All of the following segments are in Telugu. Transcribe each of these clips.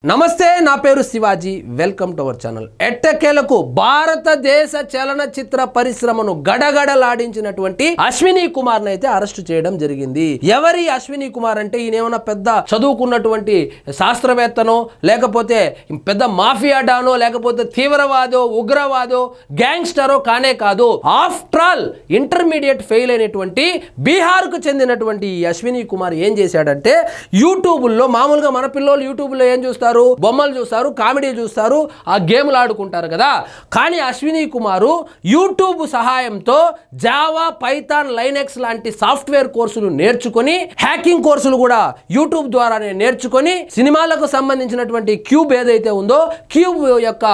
నమస్తే నా పేరు Shivaji welcome to our channel ఎట్టకేలకు భారతదేశ చలనచిత్ర పరిశ్రమను గడగడలాడించినటువంటి అశ్విని కుమార్ ని అయితే అరెస్ట్ చేయడం జరిగింది. ఎవరి అశ్విని కుమార్ అంటే ఈయనేమన్నా పెద్ద చదువుకున్నటువంటి శాస్త్రవేత్తనో లేకపోతే పెద్ద మాఫియా డానో లేకపోతే తీవ్రవాదో ఉగ్రవాదో గ్యాంగ్స్టరో కానే కాదు. ఆఫ్టర్ ఆల్ ఇంటర్మీడియట్ ఫెయిల్ అయినటువంటి బీహార్ కు చెందినటువంటి ఈ అశ్విని కుమార్ ఏం చేశాడంటే యూట్యూబ్ లో మామూలుగా మన పిల్లలు యూట్యూబ్ లో ఏం చూస్తారు, బొమ్మలు చూస్తారు, కామెడీ చూస్తారు, ఆ గేమ్లు ఆడుకుంటారు కదా. కానీ అశ్విని కుమారు యూట్యూబ్ సహాయంతో జావా, పైథాన్, లైనెక్స్ లాంటి సాఫ్ట్వేర్ కోర్సులు నేర్చుకొని హ్యాకింగ్ కోర్సులు కూడా యూట్యూబ్ ద్వారానే నేర్చుకొని సినిమాలకు సంబంధించినటువంటి క్యూబ్ ఏదైతే ఉందో క్యూబ్ యొక్క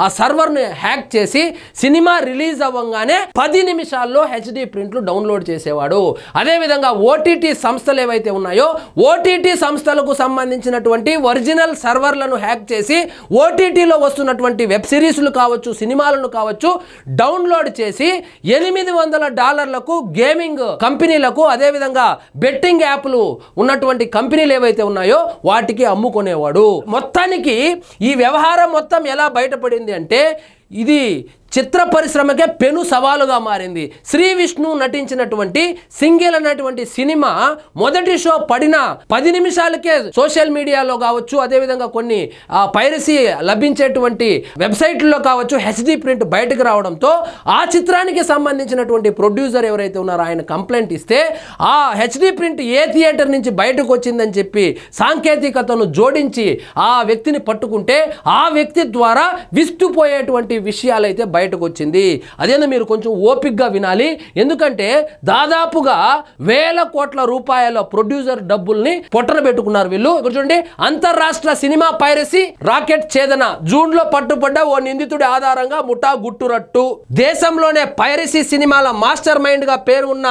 ఆ సర్వర్ ని హ్యాక్ చేసి సినిమా రిలీజ్ అవ్వగానే 10 నిమిషాల్లో హెచ్డి ప్రింట్లు డౌన్లోడ్ చేసేవాడు. అదేవిధంగా ఓటీటీ సంస్థలు ఏవైతే ఉన్నాయో ఓటీటీ సంస్థలకు సంబంధించినటువంటి ఒరిజినల్ సర్వర్లను హ్యాక్ చేసి ఓటీటీలో వస్తున్నటువంటి వెబ్ సిరీస్లు కావచ్చు, సినిమాలను కావచ్చు డౌన్లోడ్ చేసి $800 గేమింగ్ కంపెనీలకు అదేవిధంగా బెట్టింగ్ యాప్లు ఉన్నటువంటి కంపెనీలు ఏవైతే ఉన్నాయో వాటికి అమ్ముకునేవాడు. మొత్తానికి ఈ వ్యవహారం మొత్తం ఎలా బయటపడింది అంటే ఇది చిత్ర పరిశ్రమకే పెను సవాలుగా మారింది. శ్రీ విష్ణు నటించినటువంటి సింగిల్ అనేటువంటి సినిమా మొదటి షో పడిన 10 నిమిషాలకే సోషల్ మీడియాలో కావచ్చు అదేవిధంగా కొన్ని పైరసీ లభించేటువంటి వెబ్సైట్లలో కావచ్చు హెచ్డి ప్రింట్ బయటకు రావడంతో ఆ చిత్రానికి సంబంధించినటువంటి ప్రొడ్యూసర్ ఎవరైతే ఉన్నారో ఆయన కంప్లైంట్ ఇస్తే ఆ హెచ్డి ప్రింట్ ఏ థియేటర్ నుంచి బయటకు వచ్చిందని చెప్పి సాంకేతికతను జోడించి ఆ వ్యక్తిని పట్టుకుంటే ఆ వ్యక్తి ద్వారా విస్తుపోయేటువంటి విషయాలైతే బయటకు వచ్చింది. అదేనా మీరు కొంచెం ఓపికగా వినాలి. ఎందుకంటే దాదాపుగా వేల కోట్ల రూపాయల ప్రొడ్యూసర్ డబ్బుల్ని పొట్టన పెట్టుకున్నారు వీళ్ళు. చూడండి, అంతర్రాష్ట్ర సినిమా పైరసీ రాకెట్ ఛేదన, జూన్ లో పట్టుబడ్డ ఓ నిందితుడి ఆధారంగా ముఠా గుట్టురట్టు. దేశంలోనే పైరసీ సినిమాల మాస్టర్ మైండ్ గా పేరు ఉన్న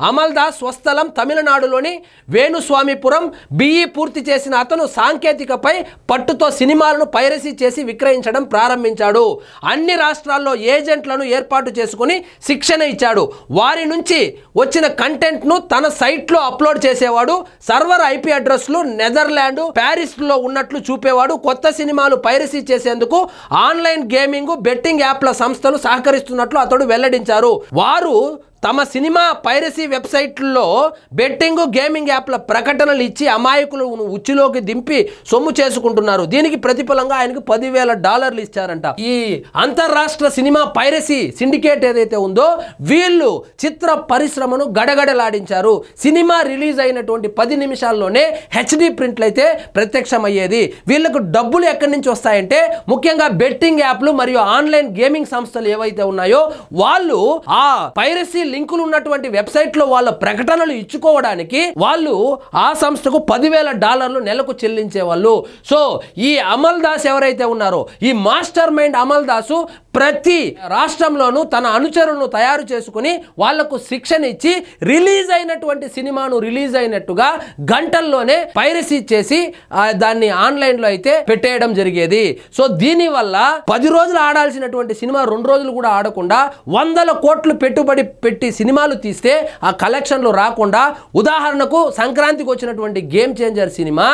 అమల్ దాస్ స్వస్థలం తమిళనాడులోని వేణుస్వామిపురం. బిఈ పూర్తి చేసిన అతను సాంకేతికపై పట్టుతో సినిమాలను పైరసీ చేసి విక్రయించడం ప్రారంభించాడు. అన్ని రాష్ట్రాల్లో ఏజెంట్లను ఏర్పాటు చేసుకుని శిక్షణ ఇచ్చాడు. వారి నుంచి వచ్చిన కంటెంట్ ను తన సైట్ లో అప్లోడ్ చేసేవాడు. సర్వర్ ఐపీ అడ్రస్లు నెదర్లాండ్, ప్యారిస్ లో ఉన్నట్లు చూపేవాడు. కొత్త సినిమాలు పైరసీ చేసేందుకు ఆన్లైన్ గేమింగ్, బెట్టింగ్ యాప్ల సంస్థలు సహకరిస్తున్నట్లు అతడు వెల్లడించారు. వారు తమ సినిమా పైరసీ వెబ్సైట్లలో బెట్టింగ్, గేమింగ్ యాప్ల ప్రకటనలు ఇచ్చి అమాయకులను ఉచ్చిలోకి దింపి సొమ్ము చేసుకుంటున్నారు. దీనికి ప్రతిఫలంగా ఆయనకు $10,000 ఇచ్చారంట. ఈ అంతర్రాష్ట్ర సినిమా పైరసీ సిండికేట్ ఏదైతే ఉందో వీళ్ళు చిత్ర పరిశ్రమను గడగడలాడించారు. సినిమా రిలీజ్ అయినటువంటి 10 నిమిషాల్లోనే హెచ్డి ప్రింట్లు అయితే ప్రత్యక్షమయ్యేది. వీళ్ళకు డబ్బులు ఎక్కడి నుంచి వస్తాయంటే ముఖ్యంగా బెట్టింగ్ యాప్లు మరియు ఆన్లైన్ గేమింగ్ సంస్థలు ఏవైతే ఉన్నాయో వాళ్ళు ఆ పైరసీ లింకులు ఉన్నటువంటి వెబ్సైట్ లో వాళ్ళ ప్రకటనలు ఇచ్చుకోవడానికి వాళ్ళు ఆ సంస్థకు $10,000 నెలకు చెల్లించేవాళ్ళు. సో ఈ అమల్ దాస్ ఎవరైతే ఉన్నారో ఈ మాస్టర్ మైండ్ అమల్ దాసు ప్రతి రాష్ట్రంలోనూ తన అనుచరులను తయారు చేసుకుని వాళ్లకు శిక్షణ ఇచ్చి రిలీజ్ అయినటువంటి సినిమాను రిలీజ్ అయినట్టుగా గంటల్లోనే పైరసీ చేసి దాన్ని ఆన్లైన్ లో అయితే పెట్టేయడం జరిగేది. సో దీని వల్ల 10 రోజులు ఆడాల్సినటువంటి సినిమా 2 రోజులు కూడా ఆడకుండా 100 కోట్లు పెట్టుబడి పెట్టి సినిమాలు తీస్తే ఆ కలెక్షన్లు రాకుండా, ఉదాహరణకు సంక్రాంతికి వచ్చినటువంటి గేమ్ చేంజర్ సినిమా,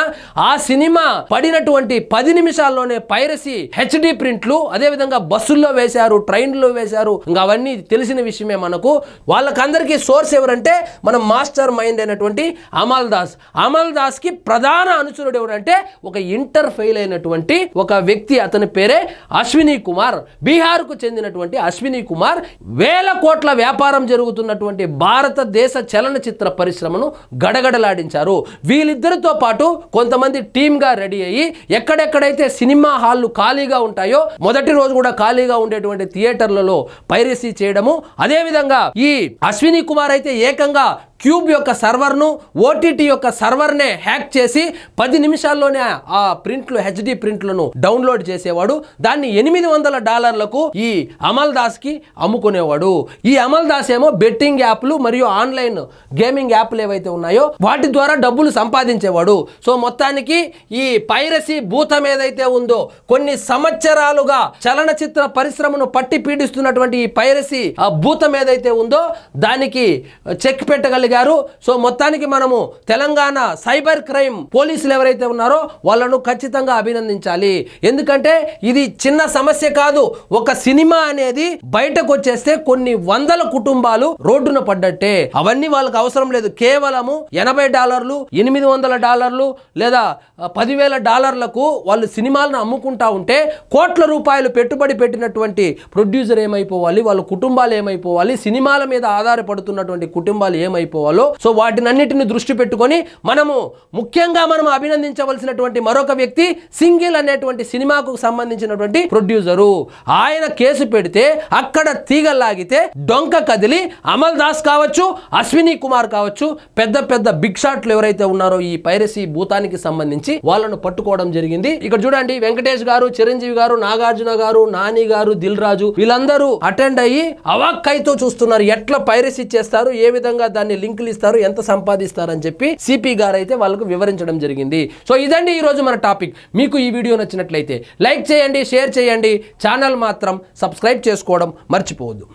ఆ సినిమా పడినటువంటి 10 నిమిషాల్లోనే పైరసీ హెచ్డి ప్రింట్లు అదేవిధంగా బస్సుల్లో వేశారు, ట్రైన్లో వేశారు. ఇంకా అవన్నీ తెలిసిన విషయమే మనకు. వాళ్ళకందరికీ సోర్స్ ఎవరంటే మన మాస్టర్ మైండ్ అయినటువంటి అమల్ దాస్. అమల్ దాస్ కి ప్రధాన అనుచరుడు ఎవరంటే ఒక ఇంటర్ ఫెయిల్ అయినటువంటి ఒక వ్యక్తి, అతని పేరే అశ్విని కుమార్. బీహార్ కు చెందినటువంటి అశ్విని కుమార్ వేల కోట్ల వ్యాపారం జరుగుతున్నటువంటి భారతదేశ చలనచిత్ర పరిశ్రమను గడగడలాడించారు. వీళ్ళిద్దరితో పాటు కొంతమంది టీమ్ గా రెడీ అయ్యి ఎక్కడెక్కడైతే సినిమా హాళ్లు ఖాళీగా ఉంటాయో మొదటి రోజు కూడా ఖాళీగా ఉండేటువంటి థియేటర్లలో పైరసీ చేయడము. అదేవిధంగా ఈ అశ్విని కుమార్ అయితే ఏకంగా క్యూబ్ యొక్క సర్వర్ను, ఓటీటీ యొక్క సర్వర్నే హ్యాక్ చేసి 10 నిమిషాల్లోనే ఆ ప్రింట్లు హెచ్డి ప్రింట్లను డౌన్లోడ్ చేసేవాడు. దాన్ని $800 ఈ అమల్ దాస్ కి అమ్ముకునేవాడు. ఈ అమల్ దాస్ ఏమో బెట్టింగ్ యాప్లు మరియు ఆన్లైన్ గేమింగ్ యాప్లు ఏవైతే ఉన్నాయో వాటి ద్వారా డబ్బులు సంపాదించేవాడు. సో మొత్తానికి ఈ పైరసీ భూతం ఏదైతే ఉందో కొన్ని సంవత్సరాలుగా చలనచిత్ర పరిశ్రమను పట్టి పీడిస్తున్నటువంటి ఈ పైరసీ ఆ భూతం ఏదైతే ఉందో దానికి చెక్ పెట్టగలిగే చేయగలిగారు. సో మొత్తానికి మనము తెలంగాణ సైబర్ క్రైమ్ పోలీసులు ఎవరైతే ఉన్నారో వాళ్ళను ఖచ్చితంగా అభినందించాలి. ఎందుకంటే ఇది చిన్న సమస్య కాదు. ఒక సినిమా అనేది బయటకు వచ్చేస్తే కొన్ని వందల కుటుంబాలు రోడ్డున పడ్డట్టే. అవన్నీ వాళ్ళకి అవసరం లేదు. కేవలము $80, $800 లేదా $10,000 వాళ్ళు సినిమాలను అమ్ముకుంటా ఉంటే కోట్ల రూపాయలు పెట్టుబడి పెట్టినటువంటి ప్రొడ్యూసర్ ఏమైపోవాలి, వాళ్ళ కుటుంబాలు ఏమైపోవాలి, సినిమాల మీద ఆధారపడుతున్నటువంటి కుటుంబాలు ఏమైపోవాలో. సో వాటినన్నిటిని దృష్టి పెట్టుకొని మనం అభినందించవలసినటువంటి మరొక వ్యక్తి సింగిల్ అనేటువంటి సినిమాకు సంబంధించినటువంటి ప్రొడ్యూసరు. ఆయన కేసు పెడితే అక్కడ తీగలాగితే డొంక కదిలి అమల్ దాస్ కావచ్చు, అశ్విని కుమార్ కావచ్చు, పెద్ద పెద్ద బిగ్ షాట్లు ఎవరైతే ఉన్నారో ఈ పైరసీ భూతానికి సంబంధించి వాళ్ళను పట్టుకోవడం జరిగింది. ఇక్కడ చూడండి, వెంకటేష్ గారు, చిరంజీవి గారు, నాగార్జున గారు, నాని గారు, దిల్ రాజు వీళ్ళందరూ అటెండ్ అయ్యి అవాక్కైతో చూస్తున్నారు. ఎట్లా పైరసీ చేస్తారు, ఏ విధంగా దాన్ని లింకులు ఇస్తారు, ఎంత సంపాదిస్తారు అని చెప్పి సిపి గారు అయితే వాళ్ళకు వివరించడం జరిగింది. సో ఇదండి ఈ రోజు మన టాపిక్. మీకు ఈ వీడియో నచ్చినట్లయితే లైక్ చేయండి, షేర్ చేయండి, ఛానల్ మాత్రం సబ్స్క్రైబ్ చేసుకోవడం మర్చిపోవద్దు.